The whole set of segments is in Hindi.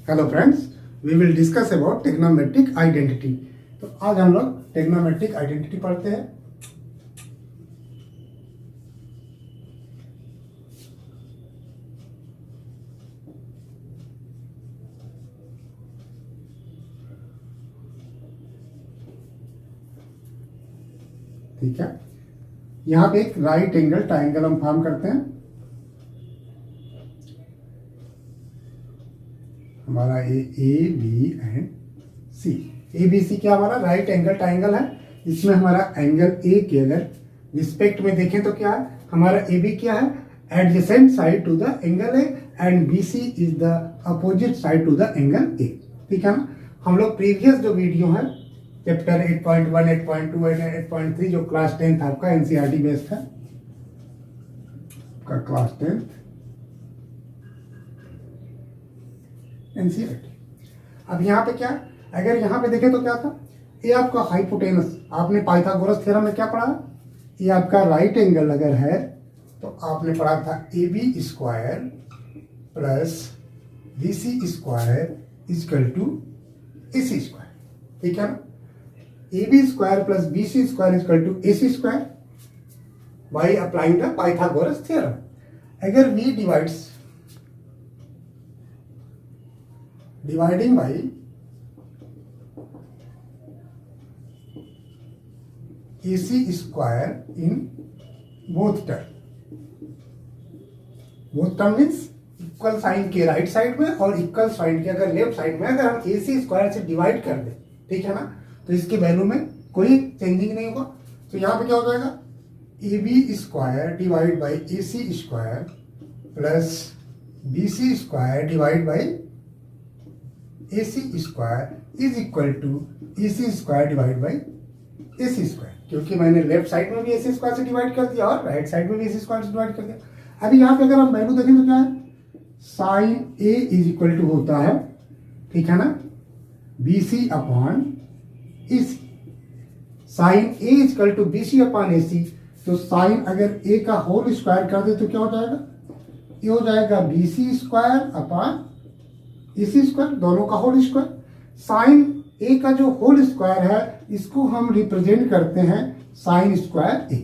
Hello friends, we will discuss about trigonometric identity. तो आज हम लोग ट्रिग्नोमेट्रिक आइडेंटिटी पढ़ते हैं। ठीक है, यहाँ पे एक राइट एंगल ट्राइंगल हम फॉर्म करते हैं। हमारा A B and C, A B C क्या हमारा राइट एंगल ट्राइंगल है। इसमें हमारा एंगल ए के अगर रिस्पेक्ट में देखें तो क्या है, हमारा ए बी क्या है, adjacent side to the angle A and B C is the opposite side to the angle A. ठीक है ना। हम लोग प्रीवियस जो वीडियो है चैप्टर 8.1, 8.2 एंड 8.3 जो क्लास 10th आपका एनसीईआरटी बेस्ड है, का क्लास 10th एनसीईआरटी। अब यहाँ पे क्या, अगर यहाँ पे देखें तो क्या था, ये आपका हाइपोटेनस, आपने पाइथागोरस थ्योरम में क्या पढ़ा, ये आपका राइट एंगल अगर है तो आपने पढ़ा था A B square plus B C square is equal to A C square. ठीक है ना। A B square plus B C square is equal to A C square by applying the Pythagoras theorem. अगर v dividing by AC square in both term means equal sign के राइट साइड में और इक्वल साइन के अगर लेफ्ट साइड में, अगर हम AC स्क्वायर से डिवाइड कर दें, ठीक है ना, तो इसकी वैल्यू में कोई चेंजिंग नहीं होगा। तो यहाँ पे क्या हो जाएगा, A B square divide by A C square plus B C square divide by A C square is equal to A C square divide by A C square, क्योंकि मैंने लेफ्ट साइड में भी ए सी स्क्वायर से डिवाइड कर दिया और राइट साइड में भी ए सी स्क्वायर से डिवाइड कर दिया। अभी यहाँ पे अगर हम वैल्यू देखें तो क्या है, sine A is equal to होता है, ठीक है ना, B C upon A C. Sine A is equal to B C upon A C, तो साइन अगर ए का होल स्क्वायर कर दे तो क्या हो जाएगा, ये हो जाएगा B C square upon A C square, दोनों का होल स्क्वायर। साइन ए का जो होल स्क्वायर है इसको हम रिप्रेजेंट करते हैं साइन स्क्वायर ए।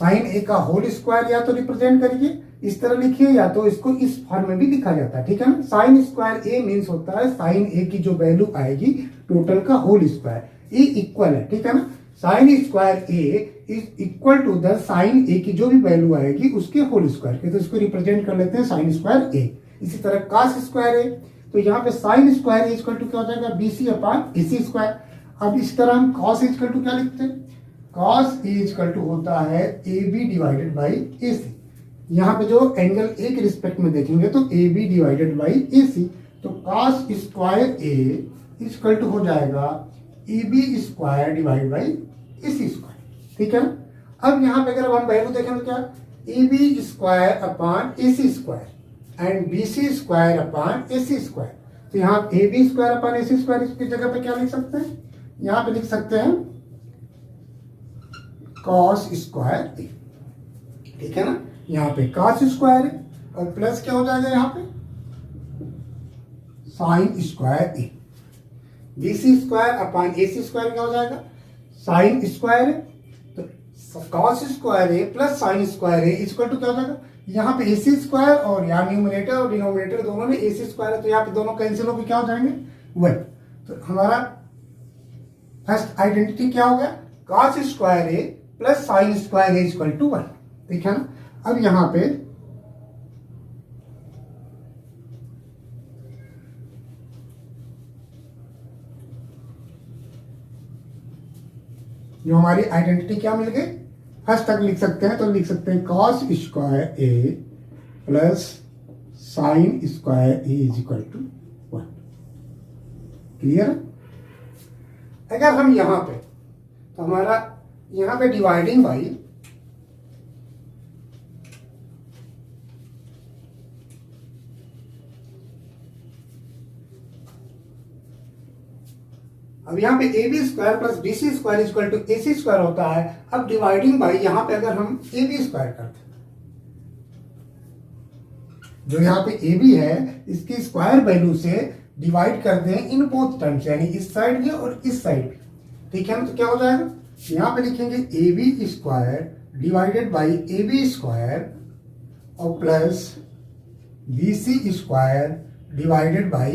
साइन ए का होल स्क्वायर या तो रिप्रेजेंट करिए इस तरह लिखिए, या तो इसको इस फॉर्म में भी लिखा जाता है। ठीक है ना। साइन स्क्वायर ए मीन्स होता है साइन ए की जो वैल्यू आएगी टोटल का होल स्क्वायर, ए इक्वल है, ठीक है ना। Sine square A is equal to the sine A की जो भी वैल्यू आएगी उसके होल स्क्वायर के, तो इसको रिप्रेजेंट कर लेते हैं साइन स्क्वायर ए। इसी तरह कॉस स्क्वायर ए, तो यहाँ पे sine square A equal to क्या हो जाएगा, B C upon A C square. अब इस तरह हम कॉस इक्वल टू क्या लिखते हैं, कॉस ए इक्वल टू होता है A B divided by A C. यहाँ पे जो एंगल ए के रिस्पेक्ट में देखेंगे तो A B divided by A C, तो cos square A equal to हो जाएगा A B square divide by A C square. ठीक है ना। अब यहाँ पे अगर हम वैल्यू देखें तो क्या, A B square upon A C square and B C square upon A C square. तो यहाँ A B square upon A C square इसकी जगह पे क्या लिख सकते हैं, यहाँ पे लिख सकते हैं कॉस स्क्वायर ए। ठीक है ना। यहाँ पे कॉस स्क्वायर है और प्लस क्या हो जाएगा, यहाँ पे sine square A. B C square upon A C square क्या हो जाएगा, साइन स्क्वायर है, तो cos square A plus sine square A equal to क्या हो जाएगा, यहाँ पे ए सी स्क्वायर और यहाँ न्यूमरेटर और डिनोमिनेटर दोनों में ए सी स्क्वायर है, तो यहाँ पे दोनों कैंसिल होकर क्या हो जाएंगे, 1। तो हमारा फर्स्ट आइडेंटिटी क्या हो गया, cos square A plus sine square A equal to 1। ठीक है ना। अब यहाँ पे जो हमारी आइडेंटिटी क्या मिल गई, फर्स्ट तक लिख सकते हैं तो लिख सकते हैं cos square A plus sine square A is equal to 1। Clear. अगर हम यहां पे, तो हमारा यहां पे डिवाइडिंग बाई अब यहाँ पे A B square plus B C square equal to A C square होता है। अब डिवाइडिंग बाई यहाँ पे अगर हम ए बी स्क्वायर करते हैं, जो यहाँ पे ए बी है इसकी स्क्वायर वैल्यू से डिवाइड कर दें इन बोथ टर्म्स, यानी इस साइड भी और इस साइड भी, ठीक है ना। तो क्या हो जाएगा, यहाँ पे लिखेंगे A B square divided by A B square और plus B C square divided by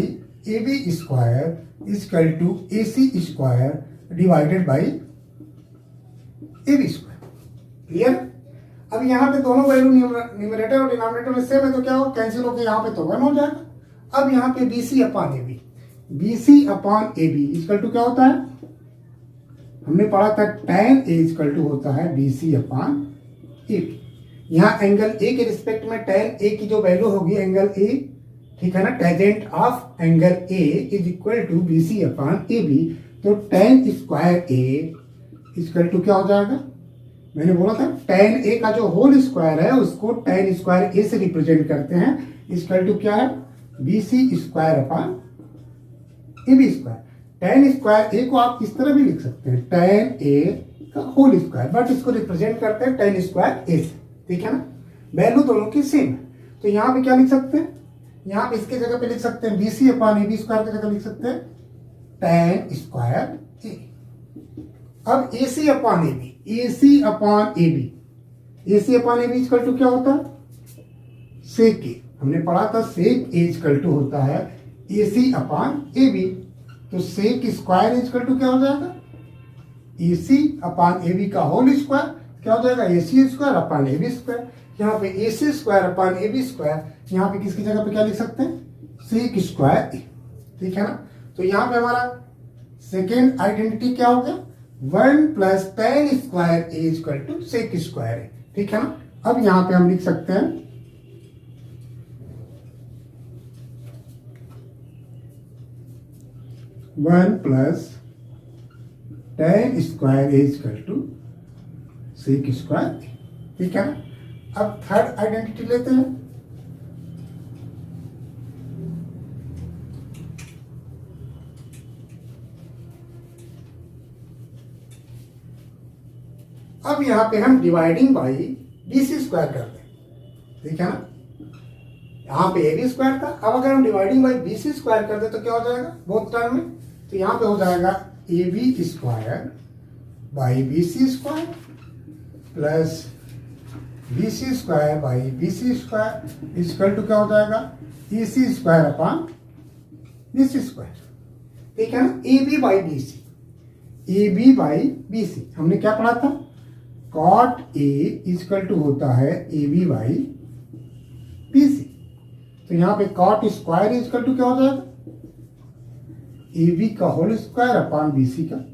A B square is equal to A C square divided by A B square. Clear. अब यहाँ पे दोनों वैल्यू न्यूमरेटर और डिनोमिनेटर में सेम है, तो क्या हो, कैंसिल होकर यहाँ पे तो 1 हो जाएगा। अब यहाँ पे B C upon A B, B C upon A B is equal to क्या होता है, हमने पढ़ा था tan a इजकल टू होता है B C upon A B. यहाँ एंगल ए के रिस्पेक्ट में tan a की जो वैल्यू होगी एंगल ए, ठीक है ना, tangent of angle A is equal to B C upon A B. तो tan square A is equal to क्या हो जाएगा, मैंने बोला था tan a का जो होल स्क्वायर है उसको tan स्क्वायर a से रिप्रेजेंट करते हैं, इजकल टू क्या है, B C square upon A B square. tan square a को आप इस तरह भी लिख सकते हैं, tan a का होल स्क्वायर, बट इसको रिप्रेजेंट करते हैं tan स्क्वायर a से, ठीक है ना। वैल्यू दोनों की सेम है, तो यहाँ पे क्या लिख सकते हैं, यहाँ पे इसके जगह पे लिख सकते हैं B C upon A B square की जगह लिख सकते हैं tan स्क्वायर a। अब A C upon A B, A C upon A B, A C upon A B is equal to क्या होता है, सेक ए। हमने पढ़ा था सेक ए इजकल टू होता है ए सी अपॉन ए बी। तो सेक स्क्वायर इजकल टू क्या हो जाएगा, A C upon A B का होल स्क्वायर क्या हो जाएगा, A C square upon A B square. यहाँ पे A C square upon A B square, यहाँ पे किसकी जगह पे क्या लिख सकते हैं, सेक स्क्वायर ए, ठीक है ना। तो यहाँ पे हमारा सेकेंड आइडेंटिटी क्या हो गया, 1 plus tan square A is equal to sec square A, ठीक है ना। अब यहाँ पे हम लिख सकते हैं 1 plus tan square A is equal to sec square A, ठीक है ना। अब थर्ड आइडेंटिटी लेते हैं, अब यहां पे हम dividing by B C square कर दें, ठीक है ना। यहाँ पे ए बी स्क्वायर था, अब अगर हम dividing by B C square कर दे तो क्या हो जाएगा बोथ टर्म में, तो यहाँ पे हो जाएगा A B square by B C square plus B C square by B C square is equal to क्या हो जाएगा, A C square upon B C square, ठीक है ना। A B by B C, A B by B C हमने क्या पढ़ा था, कॉट ए इजकल टू होता है A B by B C. तो यहाँ पे कॉट स्क्वायर इजकल टू क्या हो जाएगा, ए बी का whole square upon B C का,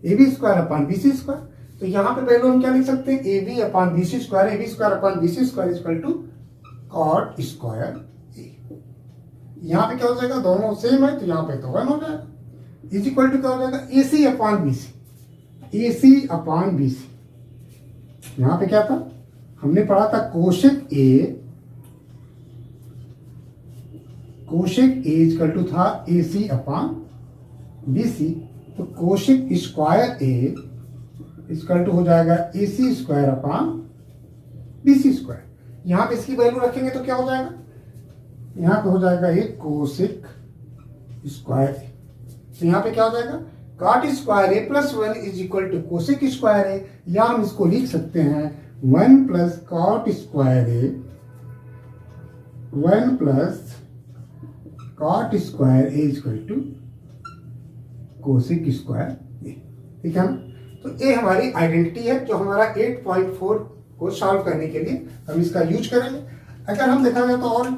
A B square upon B C square. तो यहाँ पे पहले हम क्या लिख सकते हैं, A B upon B C square, A B square upon B C square is equal to cot square A. यहाँ पे क्या हो जाएगा, दोनों सेम है तो यहाँ पे तो 1 हो जाएगा, इज इक्वल टू क्या हो जाएगा, A C upon B C, A C upon B C. यहाँ पे क्या था, हमने पढ़ा था cosec A, cosec A is equal to था A C upon B C. तो cosec square A is equal to हो जाएगा A C square upon B C square. यहाँ पे इसकी वैल्यू रखेंगे तो क्या हो जाएगा, यहाँ पे हो जाएगा ये कोशेक स्क्वायर ए। तो यहाँ पे क्या हो जाएगा, cot square A plus 1 is equal to cosec square A, या हम इसको लिख सकते हैं 1 plus cot square A, 1 plus cot square A equal to cosec square A, ठीक है ना। तो ये हमारी आइडेंटिटी है जो हमारा 8.4 को सॉल्व करने के लिए हम इसका यूज करेंगे। अगर हम देखा जाए तो और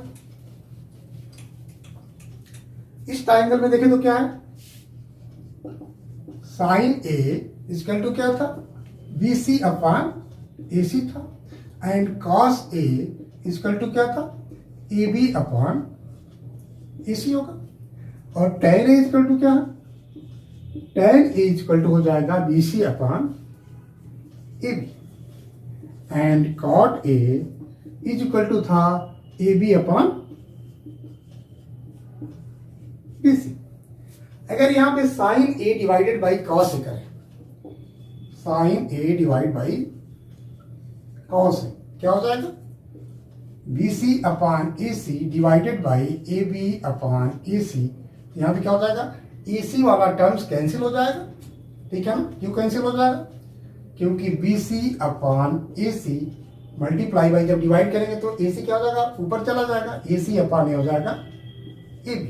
इस ट्रायंगल में देखें तो क्या है, साइन ए इजकल टू क्या था, B C upon A C था, and cos A is equal to क्या था, ए बी अपॉन ए सी होगा। और टेन ए इजकल टू क्या है, टेन ए इजकल टू हो जाएगा B C upon A B, and cot A is equal to था A B upon B C. अगर यहां पे sine A divided by cos A करें, sine A divide by cos A क्या हो जाएगा, B C upon A C divided by A B upon A C यहाँ पे क्या हो जाएगा, AC वाला टर्म्स कैंसिल हो जाएगा, ठीक है ना। क्यों कैंसिल हो जाएगा, क्योंकि BC upon AC multiply by जब डिवाइड करेंगे तो AC क्या हो जाएगा, ऊपर चला जाएगा, AC अपॉन ए हो जाएगा AB।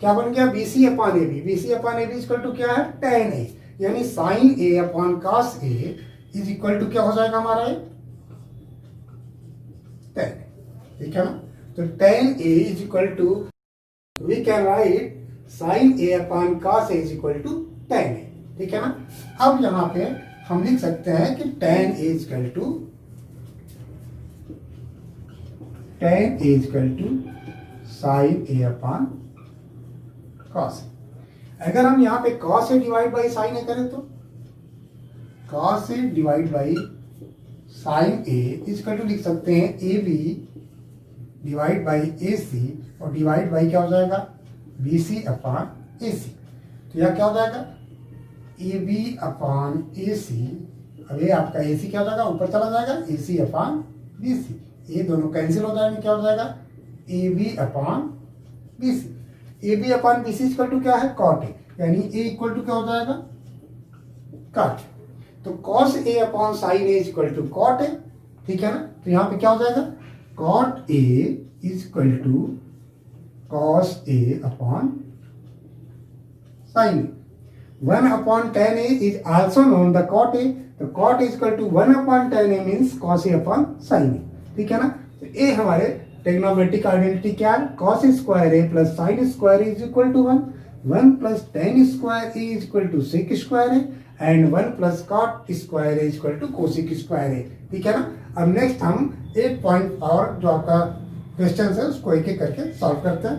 क्या बन गया, BC upon AB, BC upon AB equal to क्या है, tan A, यानी sine A upon cos A is equal to क्या हो जाएगा हमारा ये, tan, ठीक है ना। तो tan A is equal to, we can write sine A upon cos A is equal to tan A, ठीक है ना। अब यहां पे हम लिख सकते हैं कि tan A is equal to, tan A is equal to sine A upon cos A। अगर हम यहाँ पे cos A divide by sine A करें तो cos A divide by sine A equal to लिख सकते हैं AB डिवाइड बाई AC और डिवाइड बाई क्या हो जाएगा, BC अपॉन AC। तो यह क्या हो जाएगा, AB अपॉन AC, अब ये आपका AC क्या हो जाएगा, ऊपर चला जाएगा, AC अपॉन BC, ये दोनों कैंसिल हो जाएंगे, क्या हो जाएगा, AB upon BC। AB upon BC equal to क्या है, cot A, यानी A इक्वल टू क्या हो जाएगा, cot। तो cos A upon sin A equal to cot A, ठीक है ना। तो यहाँ पे क्या हो जाएगा, cot A equal to cos A upon sin A। 1 upon tan A is also known the cot A, तो cot A equal to 1 upon tan A means cos A upon sin A, ठीक है ना। तो ये हमारे ट्रिग्नोमेट्रिक आइडेंटिटी क्या है, cos square A plus sin square is equal to 1, 1 plus tan square A is equal to sec square A and 1 plus cot square A is equal to cosec square A, ठीक है ना। अब नेक्स्ट हम एक पॉइंट और जो आपका क्वेश्चन है उसको एक एक करके सॉल्व करते हैं।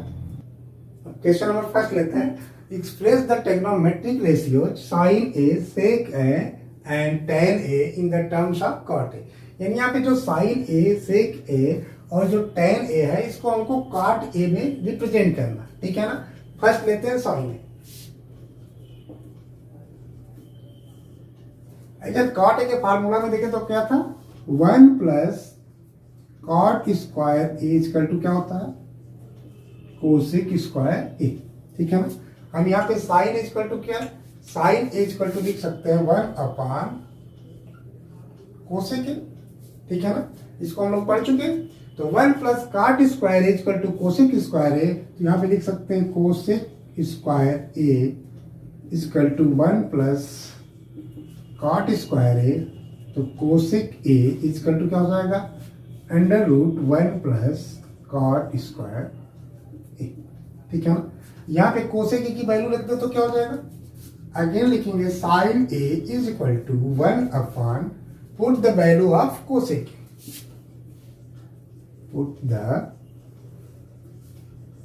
क्वेश्चन नंबर फर्स्ट लेते हैं, express the trigonometric ratio sin A sec A and tan A in the terms of cot A। यानी यहाँ पे जो sin A sec A और जो tan A है इसको हमको cot A में रिप्रेजेंट करना, ठीक है ना। फर्स्ट लेते हैं sin A। जब cot A के फार्मूला में देखें तो क्या था, 1 plus cot square A equal to क्या होता है, cosec स्क्वायर A, ठीक है ना। हम यहाँ पे sin A इक्वल टू क्या है, sin A इक्वल टू लिख सकते हैं 1 अपॉन cosec A, ठीक है ना। इसको हम लोग पढ़ चुके हैं। तो 1 plus cot square A equal to cosec square A, तो यहाँ पे लिख सकते हैं cosec square A equal to 1 plus cot square A, तो cosec A इक्वल टू क्या हो जाएगा, under root 1 plus cot square A, ठीक है ना। यहाँ पे cosec A की वैल्यू लिख दे तो क्या हो जाएगा, अगेन लिखेंगे sin A is equal to 1 upon, put the value of cosec A, put the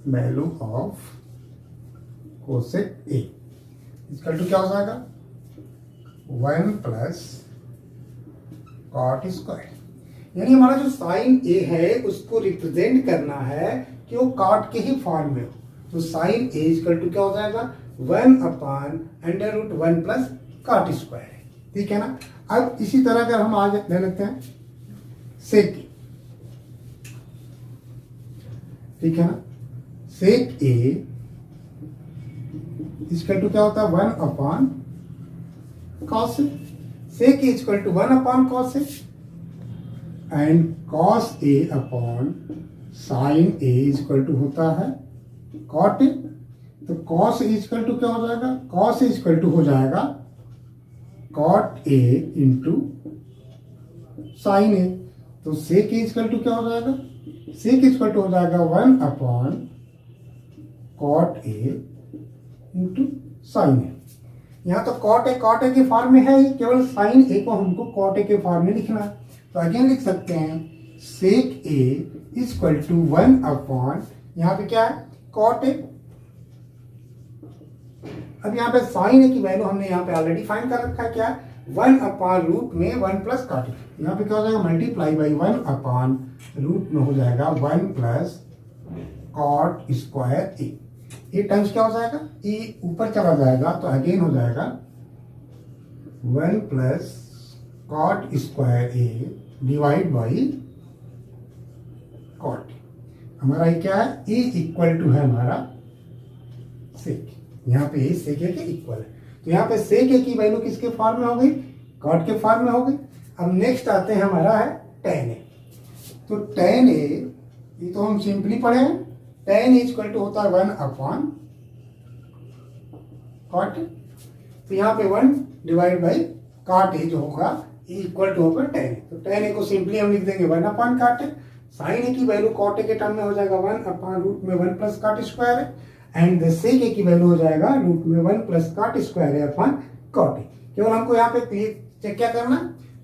value of cosec A equal to क्या हो जाएगा, 1 प्लस cot स्क्वायर। यानी हमारा जो साइन A है उसको रिप्रेजेंट करना है कि वो cot के ही फॉर्म में हो, तो साइन A इक्वल टू क्या हो जाएगा, 1 upon under root 1 plus cot square, ठीक है ना। अब इसी तरह अगर हम आगे ले लेते हैं sec A, ठीक है ना। sec A इक्वल टू क्या होता है, 1 upon cos A, sec A equal to 1 upon cos A and cos A upon sin A equal to होता है cot A। तो cos A इक्वल टू क्या हो जाएगा, cos A इक्वल टू हो जाएगा cot A into sin A। तो sec A इक्वल टू क्या हो जाएगा, sec इक्वल टू हो जाएगा 1 upon cot A into sin A। यहाँ तो cot A के फॉर्म में है, केवल sin A को हमको cot A के फॉर्म में लिखना है। तो अगेन लिख सकते हैं sec A equal to 1 upon, यहाँ पे क्या है cot A। अब यहाँ पे sin A की वैल्यू हमने यहाँ पे ऑलरेडी फाइंड कर रखा है, क्या है 1 अपॉन रूट में 1 प्लस cot A। यहाँ पे क्या हो जाएगा, मल्टीप्लाई बाई 1 अपॉन रूट में हो जाएगा 1 प्लस cot स्क्वायर A। ये टर्म्स क्या हो जाएगा, ये ऊपर चला जाएगा तो अगेन हो जाएगा 1 plus cot square A divide by cot। हमारा ये क्या है, A इक्वल टू है हमारा सेक, यहाँ पे सेक ए के इक्वल है। तो यहाँ पे सेक ए की वैल्यू किसके फॉर्म में हो गई, कॉट के फॉर्म में हो गई। अब नेक्स्ट आते हैं हमारा है tan ए। तो tan ए ये तो हम सिंपली पढ़े हैं, tan ए इक्वल टू होता है 1 अपॉन कॉट। तो यहाँ पे 1 डिवाइड बाई कॉट ए जो होगा इक्वल टू होगा tan ए। तो tan ए को सिंपली हम लिख देंगे 1 upon cot A. Sine A की वैल्यू कॉट ए के टर्म में हो जाएगा 1 अपॉन रूट में 1 प्लस कॉट स्क्वायर है, एंड सेक ए की वैल्यू हो जाएगा रूट में 1 प्लस कॉट स्क्वायर है अपॉन कॉट ए। केवल हमको यहाँ पे चेक क्या करना,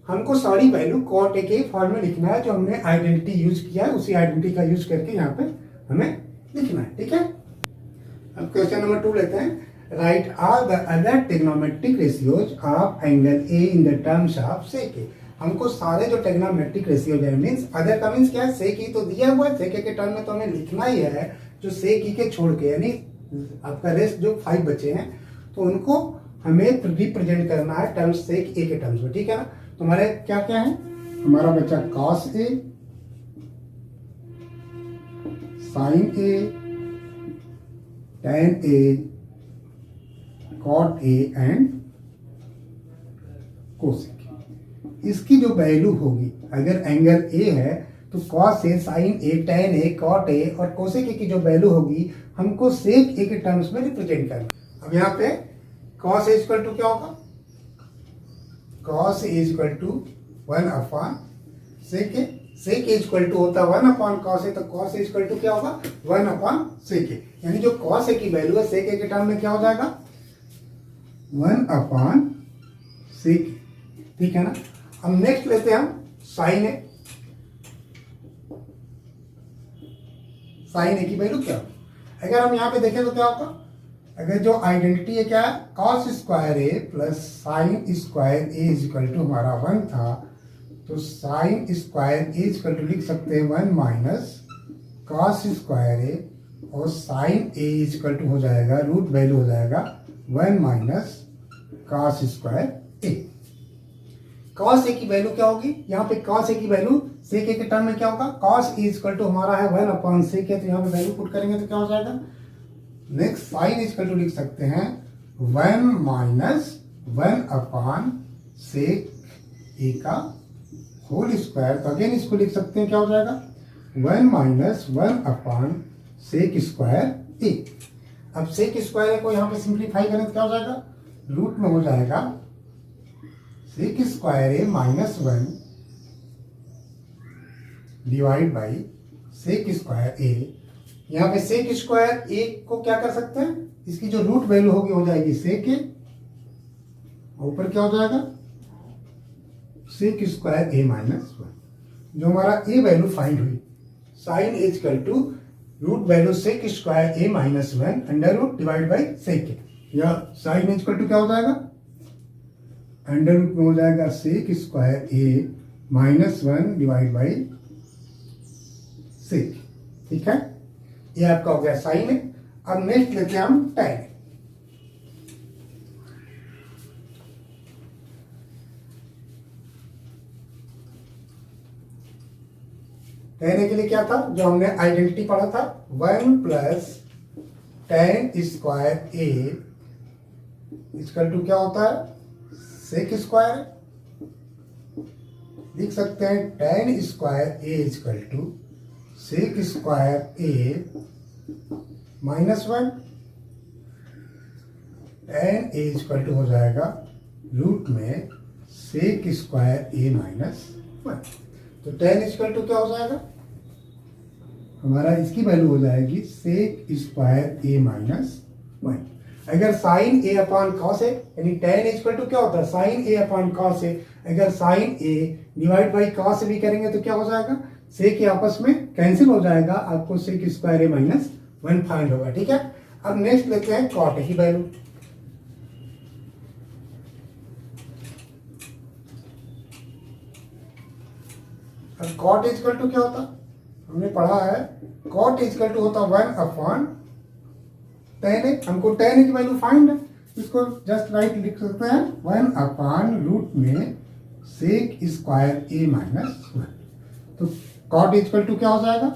हमको सारी वैल्यू कॉट ए के फॉर्म में लिखना है, जो हमने आइडेंटिटी यूज किया है उसी आइडेंटिटी का यूज करके यहाँ पे हमें लिखना है, ठीक है। अब क्वेश्चन नंबर 2 लेते हैं। Right all the other trigonometric ratios of angle A in the terms of sec A. हमको सारे जो ट्रिग्नोमेट्रिक रेशियोज है, मींस अदर का मींस क्या है, सेक ई तो दिया हुआ है, सेक ए के टर्म में तो हमें लिखना ही है, जो सेक ई के छोड़ के यानी आपका रेस्ट जो 5 बचे हैं तो उनको हमें रिप्रेजेंट करना है टर्म्स सेक ए के टर्म्स में, ठीक है ना। तो हमारे क्या क्या है, हमारा बचा cos A, sine A, tan A, cot A and cosec. इसकी जो वैल्यू होगी, अगर एंगल ए है तो cos A, sine A, tan A, cot A और कोसेक ए की जो वैल्यू होगी हमको सेक ए के टर्म्स में रिप्रेजेंट करना। अब यहाँ पे कॉस ए इक्वल टू क्या होगा, cos A equal to 1 upon sec A. Sec A equal to होता है 1 अपॉन कॉस ए, तो कॉस ए इक्वल टू क्या होगा 1 अपॉन सेक ए, यानी जो कॉस ए की वैल्यू है सेक ए के टर्म में क्या हो जाएगा 1 अपॉन सेक ए, ठीक है ना। अब नेक्स्ट लेते हैं हम साइन ए। साइन ए की वैल्यू क्या होगी, अगर हम यहाँ पे देखें तो क्या होगा, अगर जो आइडेंटिटी है क्या है, cos square A plus sine square A equal to हमारा 1 था, तो sine square A equal to लिख सकते हैं 1 माइनस कॉस स्क्वायर ए, और साइन ए इक्वल टू हो जाएगा रूट वैल्यू हो जाएगा 1 माइनस कॉस स्क्वायर ए। कॉस ए की वैल्यू क्या होगी, यहाँ पे कॉस ए की वैल्यू सेक ए के टर्म में क्या होगा, कॉस ए इक्वल टू हमारा है 1 अपॉन सेक ए, तो यहाँ पे वैल्यू पुट करेंगे तो क्या हो जाएगा, नेक्स्ट साइन इक्वल टू लिख सकते हैं 1 माइनस 1 अपॉन सेक ए का होल स्क्वायर। तो अगेन इसको लिख सकते हैं क्या हो जाएगा 1 माइनस 1 अपॉन सेक स्क्वायर ए। अब सेक स्क्वायर ए को यहाँ पे सिंप्लीफाई करें तो क्या हो जाएगा, रूट में हो जाएगा sec square A minus 1 divide by sec square A. यहाँ पे सेक स्क्वायर ए को क्या कर सकते हैं, इसकी जो रूट वैल्यू होगी हो जाएगी सेक ए, ऊपर क्या हो जाएगा सेक स्क्वायर ए माइनस 1। जो हमारा ए वैल्यू फाइंड हुई, sine A equal to root value sec square A minus 1 under root divide by sec A, या साइन ए इक्वल टू क्या हो जाएगा अंडर रूट में हो जाएगा sec square A minus 1 divide by sec, ठीक है। ये आपका हो गया साइन है। अब नेक्स्ट लेते हैं हम tan। tan के लिए क्या था, जो हमने आइडेंटिटी पढ़ा था 1 plus tan square A equal to क्या होता है सेक स्क्वायर। लिख सकते हैं tan square A equal to sec square A minus 1, tan A equal to हो जाएगा रूट में सेक स्क्वायर ए माइनस 1। तो tan इक्वल टू क्या हो जाएगा, हमारा इसकी वैल्यू हो जाएगी सेक स्क्वायर ए माइनस 1। अगर sine A upon cos A, यानी tan इक्वल टू क्या होता है sine A upon cos A, अगर sine A divide by cos A भी करेंगे तो क्या हो जाएगा सेक के आपस में कैंसिल हो जाएगा, आपको सेक स्क्वायर ए माइनस 1 फाइंड होगा, ठीक है। अब नेक्स्ट लेते हैं कॉट ए की वैल्यू। अब कॉट इक्वल टू क्या होता, हमने पढ़ा है कॉट इक्वल टू होता 1 अपॉन tan ए। हमको tan ए की वैल्यू फाइंड है, इसको जस्ट राइट लिख सकते हैं 1 अपॉन रूट में सेक स्क्वायर ए माइनस 1। तो कॉट इक्वल टू क्या हो जाएगा,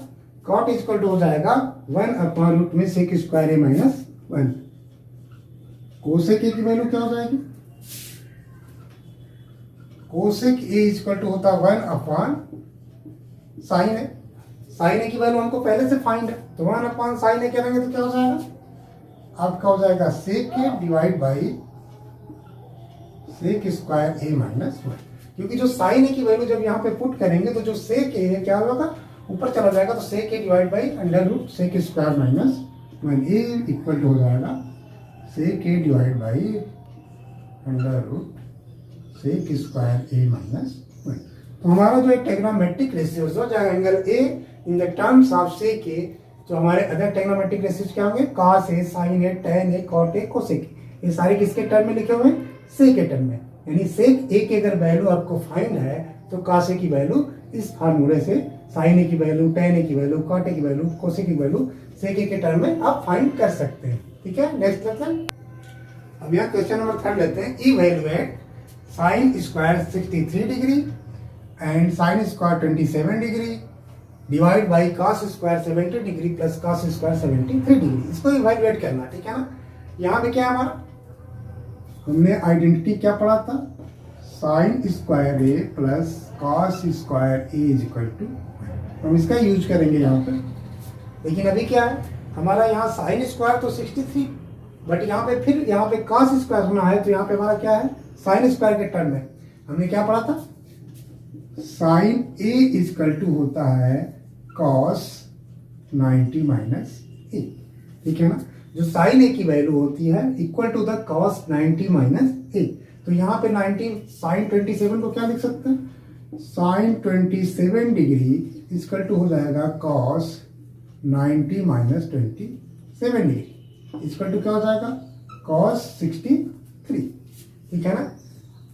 कॉट इक्वल टू हो जाएगा 1 अपॉन रूट में sec square A minus 1। Cosec A की वैल्यू क्या हो जाएगी, कोसेक ए इक्वल टू होता है 1 upon sine A. Sine A की वैल्यू हमको पहले से फाइंड है, तो 1 अपॉन साइन ए करेंगे तो क्या हो जाएगा, आपका हो जाएगा sec A divide by sec square A minus 1। क्योंकि जो साइन ए की वैल्यू जब यहाँ पे पुट करेंगे तो जो सेक ए है क्या होगा, ऊपर चला जाएगा, तो sec A divide by under root sec square minus 1 A equal to हो जाएगा sec A divide by under root sec square A minus 1। तो हमारा जो एक ट्रिग्नोमेट्रिक रेशियोज हो जाएगा angle A in the terms of sec A. जो हमारे अदर ट्रिग्नोमेट्रिक रेशियोज क्या होंगे, cos A, sine A, tan A, cot A, cosec A, ये सारे किसके टर्म में लिखे हुए हैं, सेक के टर्म में। यानी सेक ए की अगर वैल्यू आपको फाइंड है तो कॉस ए की वैल्यू इस फार्मूले से, साइन ए की वैल्यू, टेन ए की वैल्यू, कॉट ए की वैल्यू, कोसेक की वैल्यू सेक ए के टर्म में आप फाइंड कर सकते हैं। ठीक है, नेक्स्ट क्वेश्चन। अब यहाँ क्वेश्चन नंबर 3 लेते हैं। Evaluate sign square 63 degree and sine square 27 degree divide by cos square 70 degree plus cos square 73 degree. इसको इवैल्यूएट करना, ठीक है ना। यहाँ पे क्या है हमारा, हमने आइडेंटिटी क्या पढ़ा था, sine square A plus cos square A is equal to, हम इसका यूज करेंगे यहाँ पे। लेकिन अभी क्या है हमारा, यहाँ साइन स्क्वायर तो 63, बट यहाँ पे फिर यहाँ पे कॉस स्क्वायर होना है, तो यहाँ पे हमारा क्या है, साइन स्क्वायर के टर्म में हमने क्या पढ़ा था, साइन ए इजकल टू होता है कॉस 90 माइनस ए। ठीक है ना, जो साइन ए की वैल्यू होती है equal to the cos 90 minus A. तो यहाँ पे 90 साइन 27 को क्या लिख सकते हैं, साइन 27 डिग्री इक्वल टू हो जाएगा cos 90 minus 27 degree equal to क्या हो जाएगा, कॉस 63। ठीक है ना।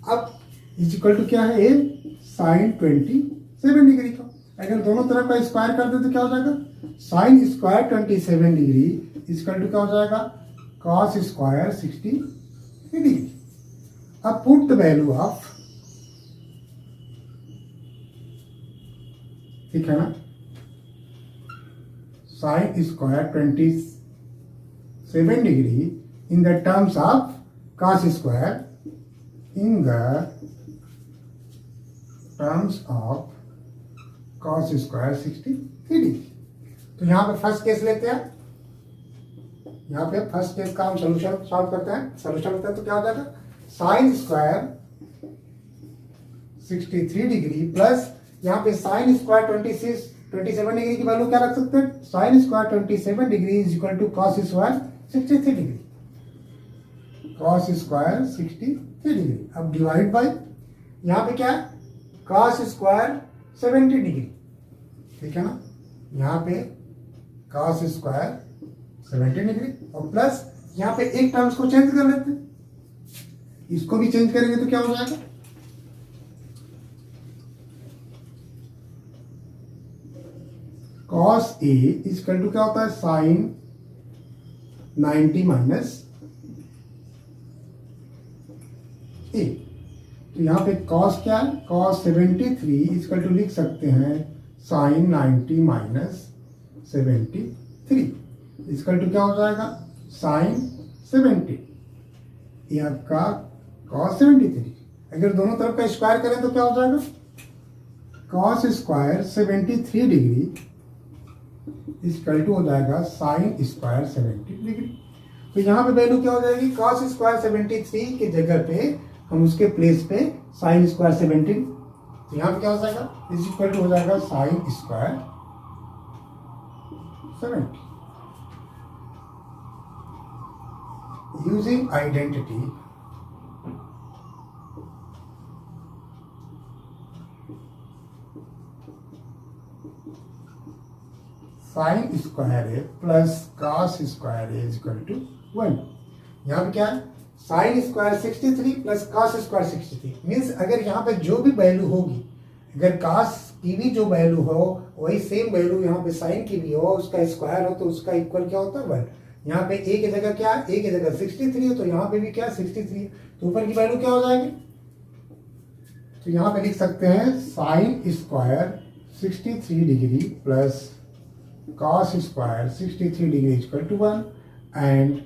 अब इक्वल टू क्या है, ए साइन 27 डिग्री का अगर दोनों तरफ का स्क्वायर कर दे तो क्या हो जाएगा, sine square 27 degree equal to क्या हो जाएगा, कॉस स्क्वायर 60 डिग्री। अब पुट द वैल्यू ऑफ, ठीक है ना, sine square 27 degree in the terms of cos square in the terms of cos square 63 degree. तो यहां पे फर्स्ट केस लेते हैं, यहाँ पे फर्स्ट केस का हम सोल्यूशन सॉल्व करते हैं। सोल्यूशन लेते हैं तो क्या हो जाएगा, साइन स्क्वायर 63 डिग्री प्लस यहाँ पे साइन स्क्वायर 27 डिग्री की वैल्यू क्या रख सकते हैं, sine square 27 degree is equal to cos square 63 degree, cos square 63 degree. अब डिवाइड बाय यहाँ पे क्या है, कॉस स्क्वायर 70 डिग्री। ठीक है ना, यहाँ पे कॉस स्क्वायर 70 डिग्री और प्लस यहाँ पे एक टर्म्स को चेंज कर लेते हैं, इसको भी चेंज करेंगे तो क्या हो जाएगा, कॉस ए इक्वल टू क्या होता है, साइन 90 माइनस ए। तो यहाँ पे कॉस क्या है, कॉस 73 इक्वल टू लिख सकते हैं साइन 90 माइनस 73 इक्वल टू क्या हो जाएगा, साइन 70, ये आपका कॉस 73। अगर दोनों तरफ का स्क्वायर करें तो क्या हो जाएगा, cos square 73 degree equal to हो जाएगा साइन स्क्वायर 70 डिग्री। तो यहाँ पे वैल्यू क्या हो जाएगी, कॉस स्क्वायर 73 के जगह पे हम उसके प्लेस पे साइन स्क्वायर 70, तो यहाँ पे क्या हो जाएगा, इज इक्वल टू हो जाएगा sine square 70। Using identity sine square A plus cos square A is equal to 1। यहाँ पे क्या है, sine square 63 plus cos square 63 means अगर यहाँ पे जो भी वैल्यू होगी, अगर कॉस की भी जो वैल्यू हो वही सेम वैल्यू यहाँ पे साइन की भी हो, उसका स्क्वायर हो तो उसका इक्वल क्या होता है 1। यहाँ पे ए की जगह क्या है, ए की जगह 63 है तो यहाँ पे भी क्या 63 है, तो ऊपर की वैल्यू क्या हो जाएगी, तो यहाँ पे लिख सकते हैं sine square 63 degree plus cos square 63 degree equal to 1 and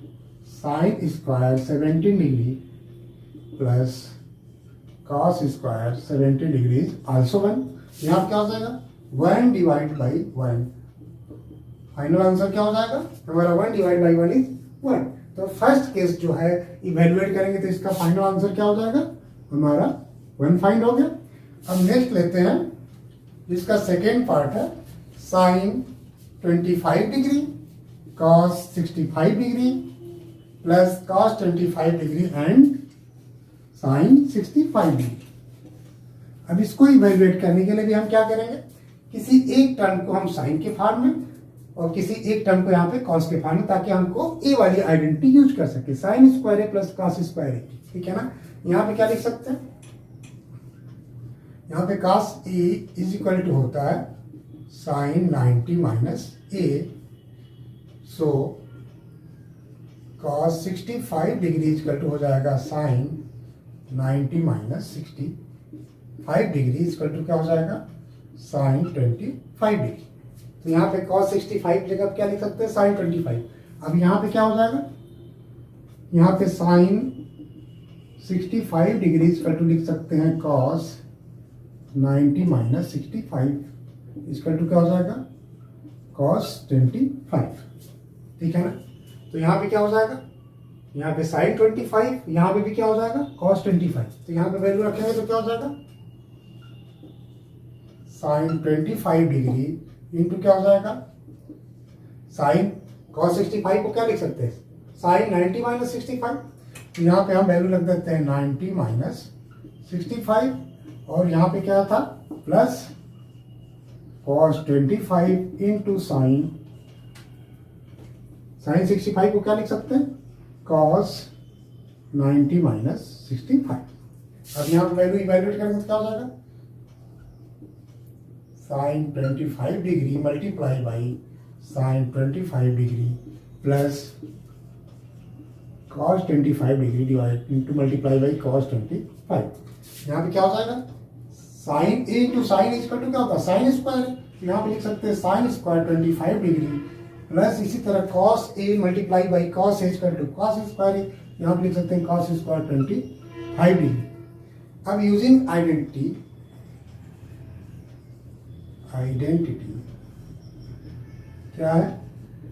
sine square 17 degree plus cos square 70 degree is also 1। यहाँ क्या हो जाएगा 1 डिवाइड बाई 1। फाइनल आंसर क्या हो जाएगा हमारा 1 डिवाइड बाई 1 इज 1। तो फर्स्ट केस जो है इवेल्युएट करेंगे तो इसका फाइनल आंसर क्या हो जाएगा हमारा 1 फाइंड हो गया। अब नेक्स्ट लेते हैं जिसका सेकेंड पार्ट है sine 25 degree cos 65 degree plus cos 25 degree and sine 65 degree. अब इसको इवेल्युएट करने के लिए भी हम क्या करेंगे किसी एक टर्म को हम साइन के फॉर्म में और किसी एक टर्म को यहाँ पे कॉस के फॉर्म में, ताकि हमको ए वाली आइडेंटिटी यूज कर सके। Sign square A plus cos square A, ठीक है ना। यहाँ पे क्या लिख सकते हैं, यहाँ पे cos A is equal to होता है sine 90 minus A, so cos 65 degree equal to हो जाएगा sine 90 minus 65 degree equal to क्या हो जाएगा साइन 25 डिग्री। तो यहाँ पे cos 65 जगह क्या लिख सकते हैं साइन 25। अब यहाँ पे क्या हो जाएगा, यहाँ पे साइन 65 डिग्री इक्वल टू लिख सकते हैं cos 90 माइनस 65 इक्वल टू क्या हो जाएगा cos 25, ठीक है ना। तो यहाँ पे क्या हो जाएगा, यहाँ पे साइन 25, यहाँ पे भी क्या हो जाएगा cos 25। तो यहाँ पे वैल्यू रखेंगे तो क्या हो जाएगा साइन 25 डिग्री इंटू क्या हो जाएगा साइन cos 65 को क्या लिख सकते हैं साइन 90 माइनस 65। यहाँ पे हम वैल्यू लग देते हैं 90 माइनस 65 और यहाँ पे क्या था प्लस cos 25 इंटू साइन 65 को क्या लिख सकते हैं cos 90 माइनस 65। अब यहाँ पे वैल्यू इवैल्यूएट करेंगे तो क्या हो जाएगा sine 25 degree multiply by sine 25 degree plus cos 25 degree divide into multiply by cos 25। यहाँ पे क्या हो जाएगा sine A into sine equal to क्या होता है साइन स्क्वायर। यहाँ पे लिख सकते हैं साइन स्क्वायर 25 डिग्री प्लस इसी तरह cos A multiply by cos A equal to cos square. यहाँ पे लिख सकते हैं cos स्क्वायर 25 डिग्री। अब यूजिंग आइडेंटिटी क्या है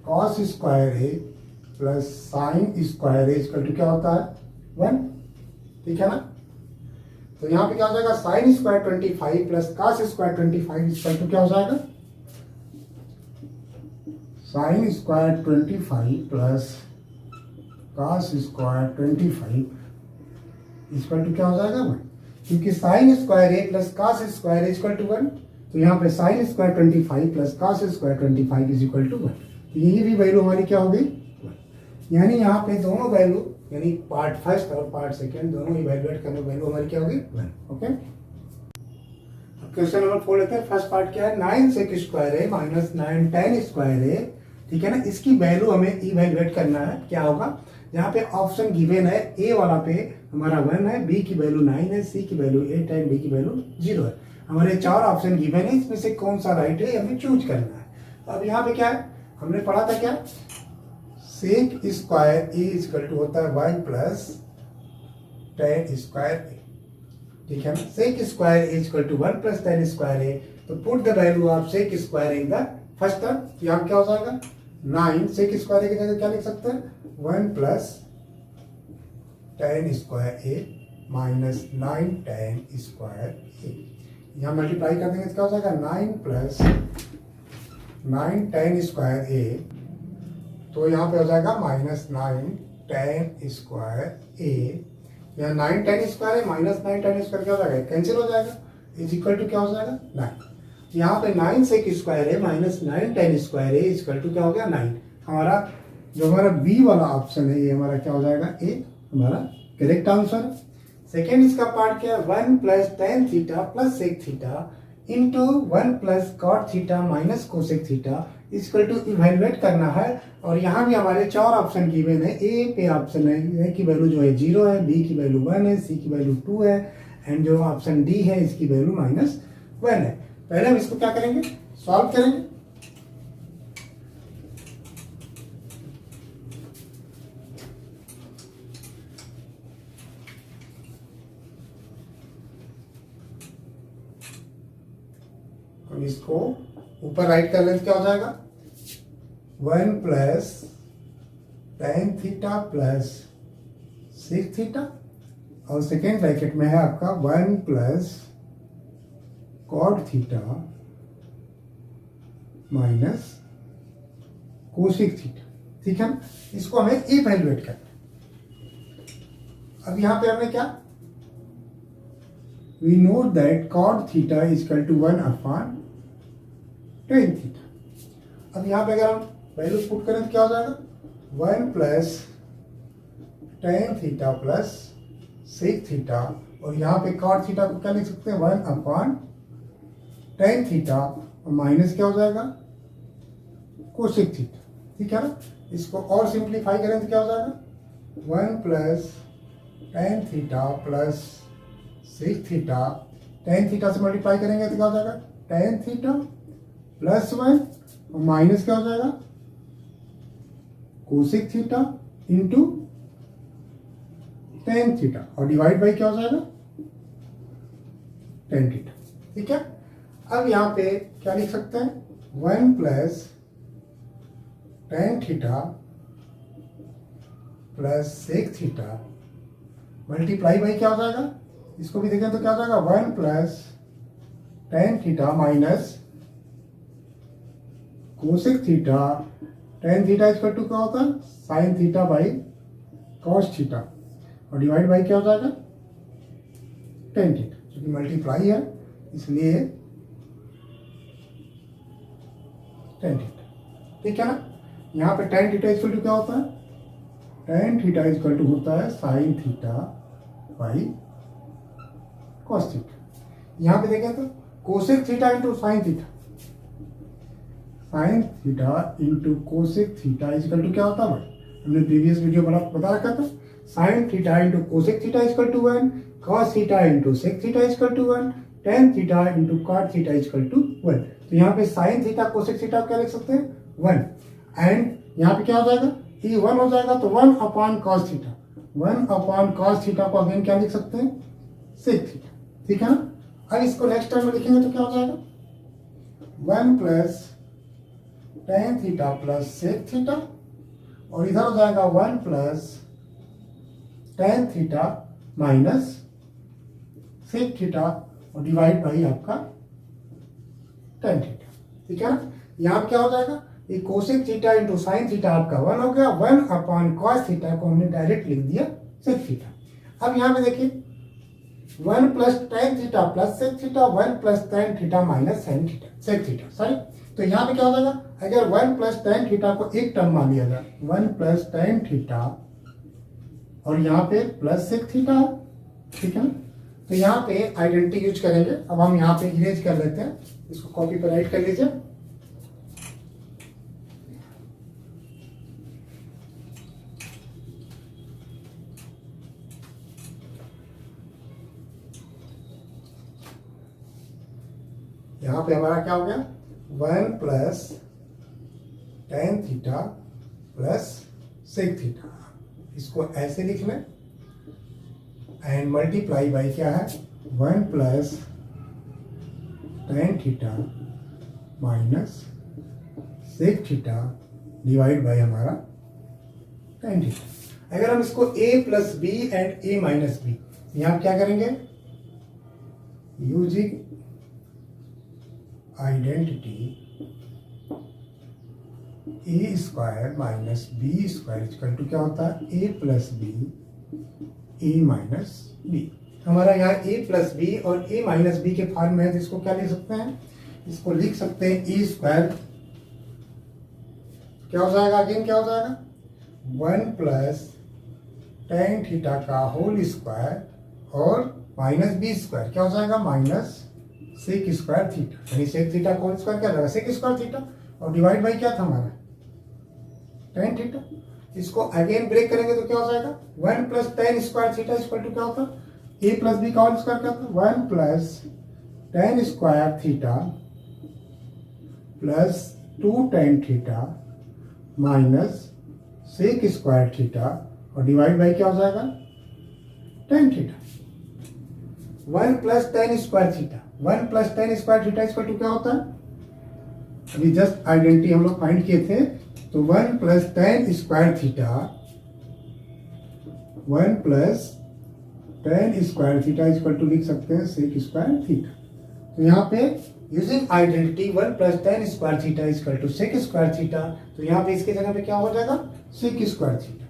cos square A plus sine square A equal to क्या होता है 1, ठीक है ना। तो यहाँ पे क्या हो जाएगा sine square 25 plus cos square 25 equal to क्या हो जाएगा sine square 25 plus cos square 25 equal to क्या हो जाएगा 1, क्योंकि sine square A plus cos square equal to 1। तो यहाँ पे sine square 25 plus cos square 25 is equal to 1। तो यही भी वैल्यू हमारी क्या हो गई 1। यानी यहाँ पे दोनों वैल्यू यानी पार्ट फर्स्ट और पार्ट सेकेंड दोनों इवैल्यूएट करने वैल्यू हमारी क्या होगी 1। ओके, अब क्वेश्चन नंबर 4 लेते हैं। फर्स्ट पार्ट क्या है 9 सेक स्क्वायर है माइनस 9 tan स्क्वायर है, ठीक है ना। इसकी वैल्यू हमें इवैल्यूएट करना है। क्या होगा, यहाँ पे ऑप्शन गिवन है ए वाला पे हमारा 1 है, बी की वैल्यू 9 है, सी की वैल्यू 8 है, डी की वैल्यू 0 है। हमारे 4 ऑप्शन गिवन है, इसमें से कौन सा राइट है हमें चूज करना है। तो अब यहाँ पे क्या है हमने पढ़ा था क्या sec square A equal to होता है 1 प्लस tan स्क्वायर ए, ठीक है ना। Sec square A equal to 1 plus tan square A. तो put the value of sec square in the first term. यहाँ क्या हो जाएगा 9 सेक स्क्वायर ए की जगह क्या लिख सकते हैं 1 plus tan square A minus 9 tan square A. यहाँ मल्टीप्लाई कर देंगे तो क्या हो जाएगा 9 प्लस 9 tan स्क्वायर ए, तो यहाँ पे हो जाएगा माइनस 9 tan स्क्वायर ए। यहाँ 9 tan स्क्वायर है माइनस 9 tan स्क्वायर क्या हो जाएगा कैंसिल हो जाएगा इज इक्वल टू क्या हो जाएगा 9। यहाँ पे 9 सेक स्क्वायर है माइनस 9 tan स्क्वायर है इक्वल टू क्या हो गया 9। हमारा जो हमारा बी वाला ऑप्शन है ये हमारा क्या हो जाएगा ए हमारा करेक्ट आंसर है। सेकेंड इसका पार्ट क्या है 1 plus tan theta plus sec theta into 1 plus cot theta minus cosec theta equal to evaluate करना है। और यहाँ भी हमारे 4 ऑप्शन गिवन है। ए पे ऑप्शन है ए की वैल्यू जो है 0 है, बी की वैल्यू 1 है, सी की वैल्यू 2 है एंड जो ऑप्शन डी है इसकी वैल्यू -1 है। पहले हम इसको क्या करेंगे सॉल्व करेंगे। अब इसको ऊपर राइट कर लें तो क्या हो जाएगा 1 plus tan theta plus sec theta और सेकेंड ब्रैकेट में है आपका 1 plus cot theta minus cosec theta. ठीक है ना, इसको हमें इवैल्यूएट करना है। अब यहां पे हमने क्या we know that cot theta is equal to 1 upon tan theta. अब यहां पे अगर हम वैल्यूज पुट करें तो क्या हो जाएगा 1 plus tan theta plus sec theta और यहाँ पे कॉट थीटा को क्या लिख सकते हैं 1 अपॉन tan थीटा और माइनस क्या हो जाएगा कोसेक थीटा। ठीक है ना, इसको और सिंप्लीफाई करें तो क्या हो जाएगा 1 plus tan theta plus sec theta. tan theta से मल्टीप्लाई करेंगे तो क्या हो जाएगा tan थीटा प्लस 1 और माइनस क्या हो जाएगा cosec theta into tan theta और डिवाइड बाई क्या हो जाएगा tan थीटा। ठीक है, अब यहाँ पे क्या लिख सकते हैं 1 plus tan theta plus sec theta multiply by क्या हो जाएगा, इसको भी देखें तो क्या हो जाएगा 1 plus tan theta minus cosec theta. tan theta equal to क्या होता है sine theta by cos theta और डिवाइड बाई क्या हो जाएगा tan थीटा, क्योंकि मल्टीप्लाई है इसलिए tan थीटा। ठीक है ना, यहाँ पे tan थीटा इक्वल टू क्या होता है tan थीटा इक्वल टू होता है sine theta by cos theta. यहाँ पे देखें तो cosec theta into sine theta, sine theta into cosec theta equal to क्या होता है भाई, हमने प्रीवियस वीडियो बता रखा था sine theta into cosec theta equal to 1, cos theta into sec theta equal to 1, tan theta into cot theta equal to 1। तो यहाँ पे साइन थीटा कोसेक थीटा क्या लिख सकते हैं 1 एंड यहाँ पे क्या हो जाएगा ये 1 हो जाएगा तो 1 upon cos theta, 1 upon cos theta को अगेन क्या लिख सकते हैं सेक थीटा। ठीक है ना, अब इसको नेक्स्ट टाइम में लिखेंगे तो क्या हो जाएगा 1 plus tan theta plus sec theta और इधर हो जाएगा 1 plus tan theta minus sec theta और डिवाइड बाई आपका tan थीटा। ठीक है ना, यहाँ पे क्या हो जाएगा ये cosec theta into sine theta आपका 1 हो गया, 1 अपॉन कॉस थीटा को हमने डायरेक्ट लिख दिया सेक थीटा। अब यहाँ पे देखिए 1 plus tan theta plus sec theta, 1 plus tan theta minus sine theta sec theta sorry. तो यहाँ पे क्या हो जाएगा अगर 1 प्लस tan थीटा को एक टर्म मान लिया जाए 1 प्लस tan थीटा और यहाँ पे प्लस सेक थीटा। ठीक है ना, तो यहाँ पे आइडेंटिटी यूज करेंगे। अब हम यहाँ पे इरेज कर लेते हैं, इसको कॉपी पर राइट कर लीजिए। यहाँ पे हमारा क्या हो गया 1 plus tan theta plus sec theta, इसको ऐसे लिख लें एंड मल्टीप्लाई बाई क्या है 1 plus tan theta minus sec theta divide by हमारा tan थीटा। अगर हम इसको a plus B and a minus B, यहाँ क्या करेंगे using identity A square minus B square equal to क्या होता है A plus B A minus B. हमारा यहाँ ए प्लस बी और ए माइनस बी के फॉर्म में है तो इसको क्या लिख सकते हैं, इसको लिख सकते हैं ए स्क्वायर क्या हो जाएगा अगेन क्या हो जाएगा 1 प्लस tan थीटा का होल स्क्वायर और माइनस बी स्क्वायर क्या हो जाएगा माइनस सेक स्क्वायर थीटा, यानी सेक थीटा का होल स्क्वायर क्या रहेगा सेक स्क्वायर थीटा और डिवाइड बाई क्या था हमारा tan थीटा। इसको अगेन ब्रेक करेंगे तो क्या हो जाएगा 1 plus tan square theta equal to क्या होता है a प्लस बी का होल स्क्वायर क्या होता है 1 plus tan square theta plus 2 tan theta minus sec square theta और डिवाइड बाई क्या हो जाएगा tan theta. 1 plus tan square theta 1 plus tan square theta equal to क्या होता है, अभी जस्ट आइडेंटिटी हम लोग फाइंड किए थे, तो 1 plus tan square theta, 1 plus tan square theta equal to लिख सकते हैं सेक स्क्वायर थीटा। तो यहाँ पे using identity 1 plus tan square theta equal to sec square theta, तो यहाँ पे इसके जगह पे क्या हो जाएगा, सेक स्क्वायर थीटा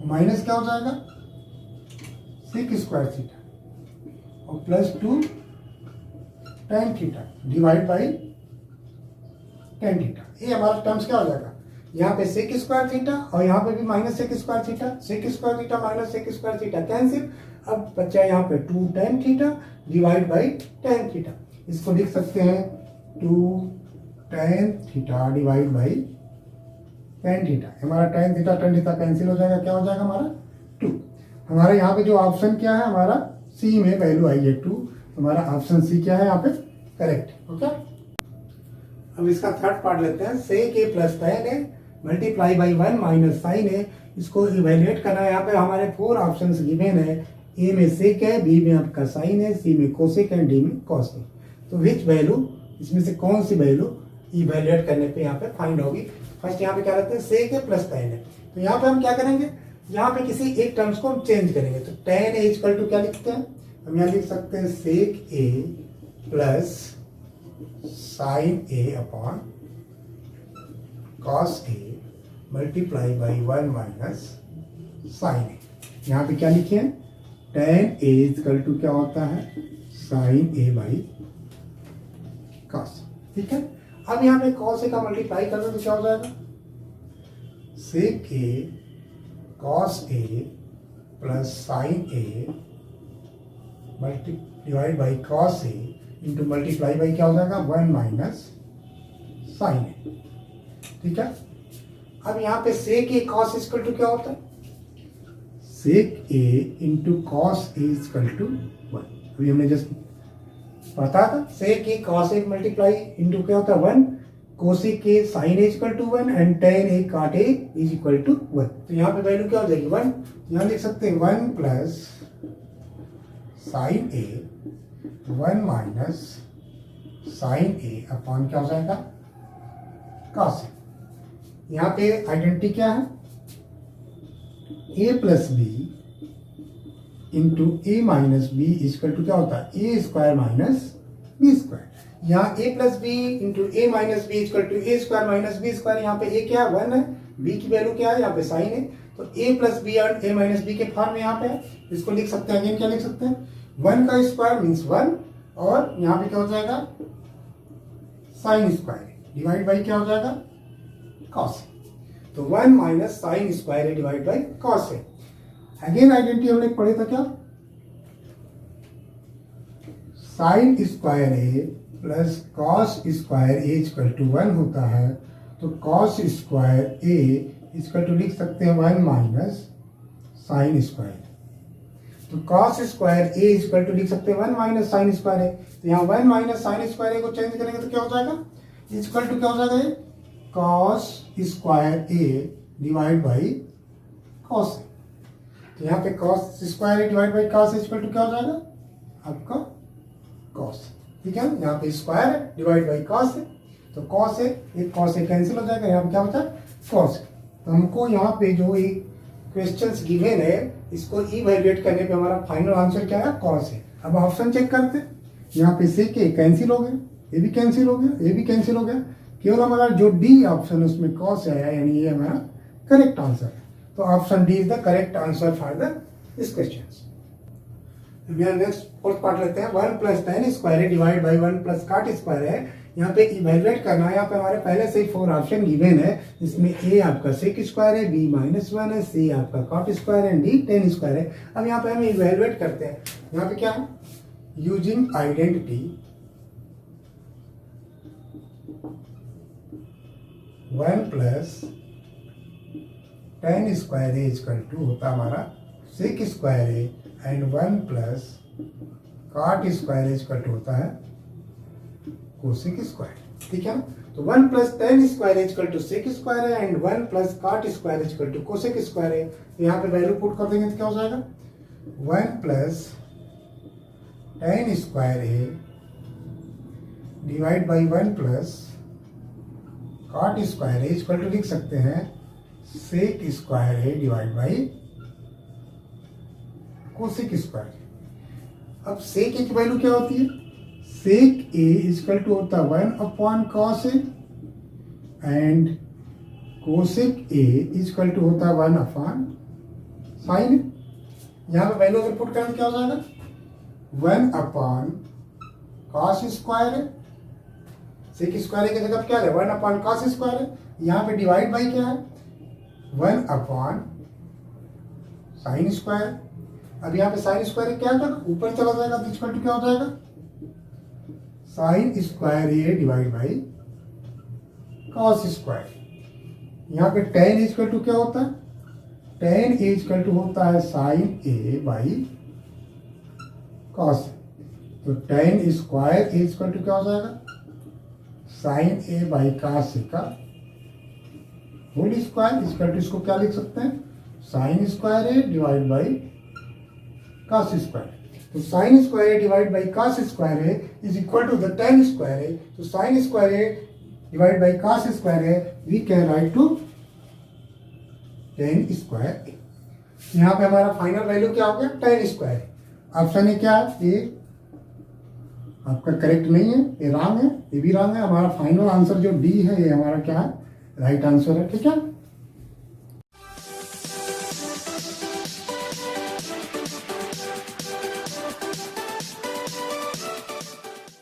माइनस क्या हो जाएगा, सेक स्क्वायर थीटा और plus 2 tan theta divide by tan theta. ये हमारा टर्म्स क्या हो जाएगा, यहाँ पे सेक स्क्वायर थीटा और यहाँ पे भी minus sec square theta, sec square theta minus sec square theta cancel. अब बच्चा यहाँ पे 2 tan theta divide by tan theta, इसको लिख सकते हैं 2 tan theta divide by tan theta. हमारा टेन थीटा कैंसिल हो जाएगा, क्या हो जाएगा हमारा 2। हमारे यहाँ पे जो ऑप्शन क्या है, हमारा सी में वैल्यू आई है 2, हमारा ऑप्शन सी क्या है यहाँ पे करेक्ट। ओके, अब इसका थर्ड पार्ट लेते हैं। Sec A plus tan A multiply by 1 minus sine A, इसको इवेल्युएट करना है। यहाँ पे हमारे 4 ऑप्शंस गिवन है, ए में सेक है, बी में आपका साइन है, सी में कोसेक है, डी में कॉस है। तो विच वैल्यू, इसमें से कौन सी वैल्यू इवेल्युएट करने पे यहाँ पे फाइंड होगी। फर्स्ट यहाँ पे क्या रहते हैं, सेक ए प्लस टेन है, तो यहाँ पे हम क्या करेंगे, यहाँ पे किसी एक टर्म्स को हम चेंज करेंगे। तो टेन ए इक्वल टू क्या लिखते हैं, हम यहाँ लिख सकते हैं sec A plus sine A upon cos A multiply by 1 minus sine A. यहाँ पे क्या लिखे हैं, टेन ए इक्वल टू क्या होता है, साइन ए बाई कॉस। ठीक है, अब यहाँ पे कॉस ए का मल्टीप्लाई कर दो तो क्या हो जाएगा, sec A cos A plus sine A multi divide by cos A into multiply by क्या हो जाएगा 1 माइनस साइन ए। ठीक है, अब यहाँ पे sec A cos equal to क्या होता है, sec A into cos A equal to 1। अभी हमने जस्ट पता था, sec A cos A multiply into क्या होता है 1, cosec A sine A equal to 1 and tan A cot A is equal to 1। तो यहाँ पे वैल्यू क्या हो जाएगी 1, यहाँ लिख सकते हैं 1 plus sine A 1 minus sine A upon क्या हो जाएगा कॉस ए। यहाँ पे आइडेंटिटी क्या है, A plus B into A minus B equal to क्या होता है A square minus B square. यहाँ A plus B into A minus B equal to A square minus B square. यहाँ पे ए क्या है 1 है, बी की वैल्यू क्या है यहाँ पे साइन है, तो ए प्लस बी और ए माइनस बी के फॉर्म में यहाँ पे है। इसको लिख सकते हैं, अगेन क्या लिख सकते हैं, 1 का स्क्वायर मीन्स 1 और यहाँ पे क्या हो जाएगा साइन स्क्वायर डिवाइड बाई क्या हो जाएगा कॉस। तो 1 minus sine square divide by cos है। अगेन आइडेंटिटी हमने पढ़े था क्या, sine square A plus cos square A equal to 1 होता है, तो cos square A equal to लिख सकते हैं 1 माइनस साइन स्क्वायर। तो cos square A equal to लिख सकते हैं 1 माइनस साइन स्क्वायर है, तो यहाँ 1 माइनस साइन स्क्वायर ए को चेंज करेंगे तो क्या हो जाएगा, इक्वल टू क्या हो जाएगा cos square A divide by cos A. तो यहाँ पे cos square A divide by cos equal to क्या हो जाएगा आपका कॉस। ठीक है, यहाँ पे स्क्वायर डिवाइड बाई कॉस है, तो कॉस है, एक कॉस है कैंसिल हो जाएगा, यहाँ पे क्या बचा कॉस। तो हमको यहाँ पे जो एक क्वेश्चंस गिवन है इसको इवैल्यूएट करने पे हमारा फाइनल आंसर क्या है कॉस है। अब ऑप्शन चेक करते हैं, यहाँ पे से के कैंसिल हो गए, ये भी कैंसिल हो गया, ये भी कैंसिल हो गया, केवल हमारा जो डी ऑप्शन उसमें कॉस आया, यानी ये हमारा करेक्ट आंसर है। तो option D is the correct answer for the this question. Next fourth part लेते हैं, 1 plus tan square divide by 1 plus काट स्क्वायर है। यहाँ पे इवेल्युएट करना है, यहाँ पे हमारे पहले से ही 4 ऑप्शन गिवन है, इसमें ए आपका सेक स्क्वायर है, बी -1 है, सी आपका कॉट स्क्वायर है, डी टेन स्क्वायर है। अब यहाँ पे हम इवेल्युएट करते हैं, यहाँ पे क्या है using identity 1 plus tan square A equal to होता हमारा sec square A and 1 plus cot square equal to होता है कोसेक स्क्वायर। ठीक है ना, तो 1 plus tan square equal to sec square है and 1 plus cot square equal to cosec square है। तो यहाँ पे वैल्यू पुट कर देंगे तो क्या हो जाएगा 1 plus tan square A divide by 1 plus cot square A equal to लिख सकते हैं sec square A divide by cosec square. अब सेक ए की वैल्यू क्या होती है? सेक ए इक्वल टू होता है 1 upon cos A and cosec A equal to होता है 1 अपॉन साइन ए। यहाँ पे वैल्यू अगर पुट करें क्या हो जाएगा? 1 अपॉन कॉस स्क्वायर है, सेक स्क्वायर की जगह क्या है? 1 अपॉन कॉस स्क्वायर है। यहाँ पे डिवाइड बाई क्या है? 1 अपॉन साइन स्क्वायर। अब यहाँ पे साइन स्क्वायर क्या होगा? ऊपर चला जाएगा तो इक्वल टू क्या हो जाएगा? Sine square A divide by cos square. यहाँ पे टेन इक्वल टू क्या होता है? टेन ए इक्वल टू होता है साइन ए बाई कॉस। तो tan square A equal to क्या हो जाएगा? साइन ए बाई कॉस का होल स्क्वायर इक्वल टू इसको क्या लिख सकते हैं? Sine square A divide by cos square. तो sine square A divide by cos square A is equal to the tan square A. तो sine square A divide by cos square A we can write to tan square A. यहाँ पे हमारा फाइनल वैल्यू क्या हो गया? Ten square. ऑप्शन ए क्या है? ये आपका करेक्ट नहीं है, ये रॉन्ग है, ये भी रॉन्ग है। हमारा फाइनल आंसर जो डी है ये हमारा क्या है? राइट आंसर है। ठीक है।